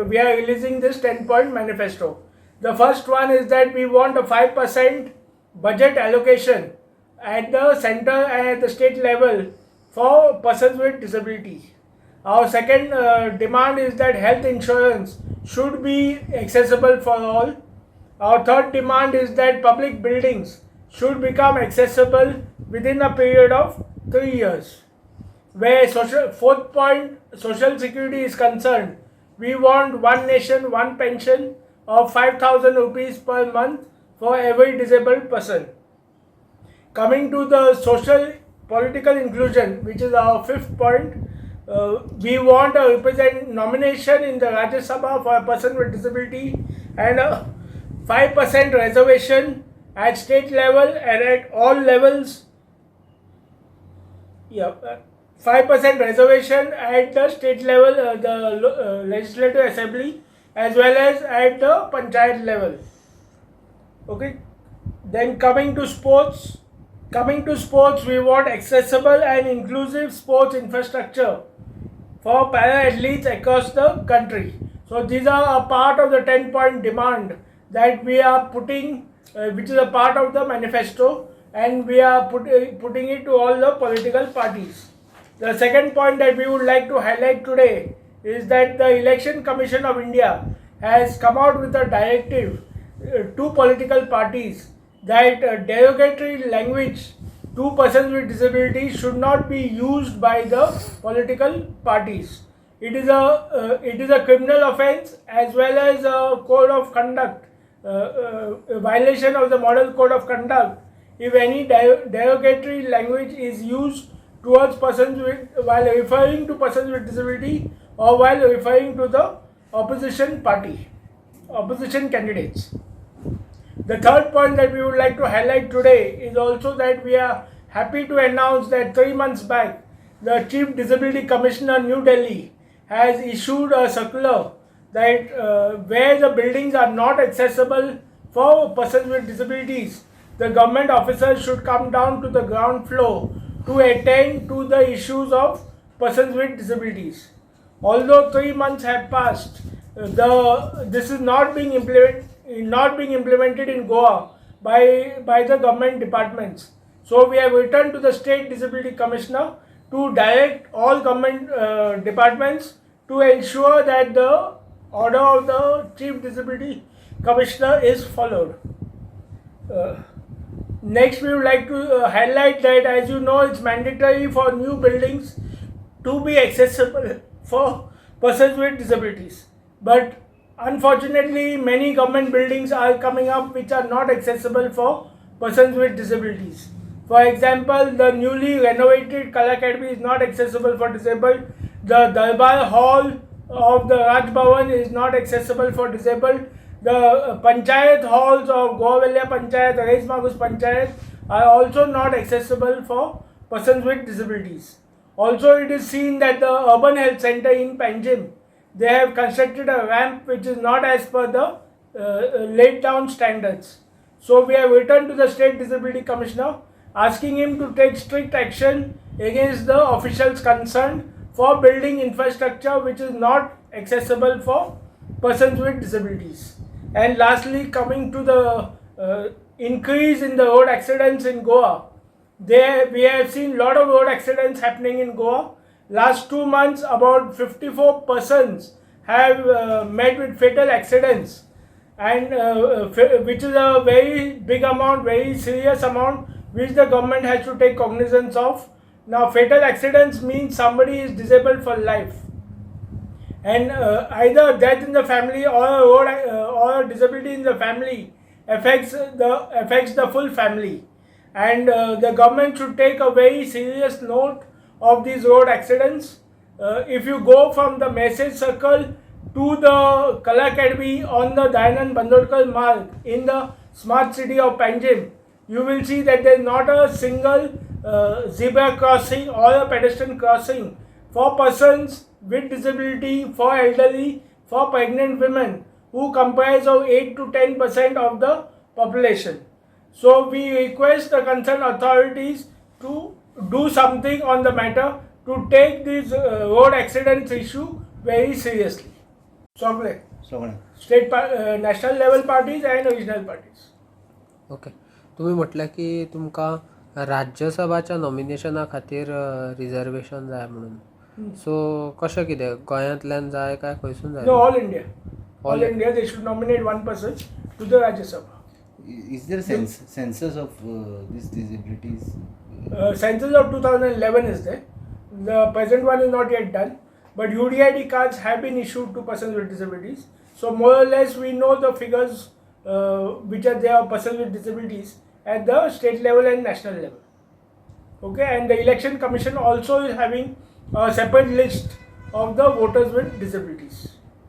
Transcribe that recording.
we are releasing this 10-point manifesto. The first one is that we want a 5% budget allocation at the center and at the state level for persons with disability. Our second demand is that health insurance should be accessible for all. Our third demand is that public buildings should become accessible within a period of 3 years. Where fourth point, social security is concerned, we want one nation, one pension of 5,000 rupees per month for every disabled person. Coming to the social political inclusion, which is our fifth point, we want a nomination in the Rajya Sabha for a person with disability and a 5% reservation at state level and at all levels. 5% reservation at the state level, the legislative assembly, as well as at the panchayat level. Okay. Then coming to sports, we want accessible and inclusive sports infrastructure for para-athletes across the country. So these are a part of the 10-point demand that we are putting, which is a part of the manifesto, and we are putting it to all the political parties. The second point that we would like to highlight today is that the Election Commission of India has come out with a directive to political parties that derogatory language to persons with disabilities should not be used by the political parties. It is a criminal offence as well as a code of conduct, a violation of the Model Code of Conduct if any derogatory language is used towards persons while referring to persons with disability or while referring to the opposition candidates. The third point that we would like to highlight today is also that we are happy to announce that 3 months back, the Chief Disability Commissioner, New Delhi, has issued a circular that where the buildings are not accessible for persons with disabilities, the government officers should come down to the ground floor to attend to the issues of persons with disabilities. Although 3 months have passed, this is not being implemented in Goa by the government departments. So we have returned to the State Disability Commissioner to direct all government departments to ensure that the order of the Chief Disability Commissioner is followed. Next, we would like to highlight that, as you know, it's mandatory for new buildings to be accessible for persons with disabilities. But unfortunately, many government buildings are coming up which are not accessible for persons with disabilities. For example, the newly renovated Kala Academy is not accessible for disabled. The Darbar Hall of the Raj Bhavan is not accessible for disabled. The panchayat halls of Goavalya Panchayat, Rais Magus Panchayat are also not accessible for persons with disabilities. Also, it is seen that the Urban Health Center in Panjim, they have constructed a ramp which is not as per the laid down standards. So we have returned to the State Disability Commissioner asking him to take strict action against the officials concerned for building infrastructure which is not accessible for persons with disabilities. And lastly, coming to the increase in the road accidents in Goa, we have seen a lot of road accidents happening in Goa. Last 2 months, about 54 persons have met with fatal accidents, and which is a very big amount, very serious amount, which the government has to take cognizance of. Now, fatal accidents means somebody is disabled for life, and either death in the family or a disability in the family affects the full family, and the government should take a very serious note of these road accidents. If you go from the message circle to the Kala Academy on the Dayanand Bandodkar Marg in the smart city of Panjim, you will see that there is not a single zebra crossing or a pedestrian crossing for persons with disability, for elderly, for pregnant women, who comprise of 8 to 10% of the population. So we request the concerned authorities to do something on the matter, to take this road accidents issue very seriously. सगळे सगळें. State national level parties and regional parties. Okay. तुम्ही म्हटलं की तुमकां राज्यसभाच्या नॉमिनेशना खातीर reservation जाय म्हणून. सो कशें कितें गोंयांतल्यान जाय काय खंयसून जाय? No, all India. All India they should nominate one person to the Rajya Sabha. Is there census of these disabilities? Census of 2011 is there. The present one is not yet done, but UDID cards have been issued to persons with disabilities. So more or less we know the figures which are there of persons with disabilities at the state level and national level. Okay, and the election commission also is having a separate list of the voters with disabilities.